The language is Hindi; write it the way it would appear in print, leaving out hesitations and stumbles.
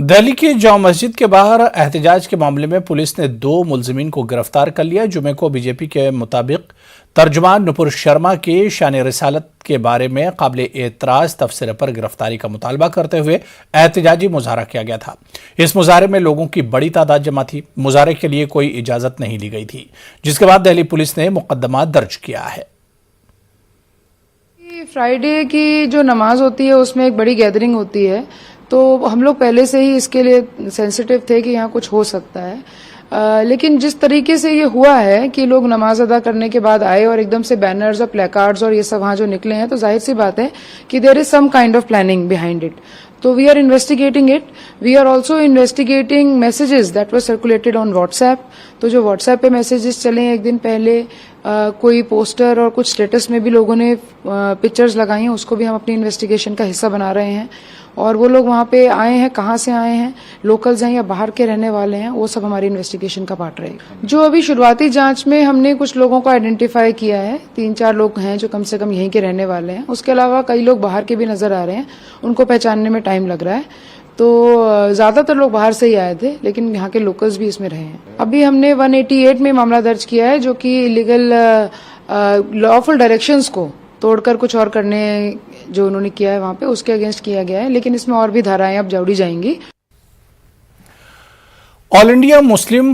दिल्ली की जामा मस्जिद के बाहर एहतजाज के मामले में पुलिस ने 2 मुलजिमीन को गिरफ्तार कर लिया। जुमे को बीजेपी के मुताबिक तर्जुमान नुपुर शर्मा के शान रिसालत के बारे में काबिल एतराज तबसरे पर गिरफ्तारी का मुतालबा करते हुए एहतजाजी मुजाहरा किया गया था। इस मुजाहरे में लोगों की बड़ी तादाद जमा थी। मुजाहरे के लिए कोई इजाजत नहीं ली गई थी, जिसके बाद दिल्ली पुलिस ने मुकदमा दर्ज किया है। फ्राइडे की जो नमाज होती है उसमें एक बड़ी गैदरिंग होती है, तो हम लोग पहले से ही इसके लिए सेंसिटिव थे कि यहाँ कुछ हो सकता है। लेकिन जिस तरीके से ये हुआ है कि लोग नमाज अदा करने के बाद आए और एकदम से बैनर्स और प्लेकार्ड्स और ये सब वहां जो निकले हैं, तो जाहिर सी बात है कि there is some kind of planning behind it. तो we are investigating it. We are also investigating messages that were circulated on WhatsApp. तो जो व्हाट्सएप पे मैसेजेस चले एक दिन पहले, कोई पोस्टर और कुछ स्टेटस में भी लोगों ने पिक्चर्स लगाई हैं, उसको भी हम अपनी इन्वेस्टिगेशन का हिस्सा बना रहे हैं। और वो लोग वहां पे आए हैं, कहाँ से आए हैं, लोकल्स हैं या बाहर के रहने वाले हैं, वो सब हमारी इन्वेस्टिगेशन का पार्ट रहेगा। जो अभी शुरुआती जांच में हमने कुछ लोगों को आइडेंटिफाई किया है, 3-4 लोग हैं जो कम से कम यहीं के रहने वाले हैं। उसके अलावा कई लोग बाहर के भी नजर आ रहे हैं, उनको पहचानने में टाइम लग रहा है। तो ज्यादातर लोग बाहर से ही आए थे, लेकिन यहाँ के लोकल्स भी इसमें रहे हैं। अभी हमने 188 में मामला दर्ज किया है, जो कि इलीगल लॉफुल डायरेक्शंस को तोड़कर कुछ और करने जो उन्होंने किया है वहां पे, उसके अगेंस्ट किया गया है। लेकिन इसमें और भी धाराएं अब जोड़ी जाएंगी। All India Muslim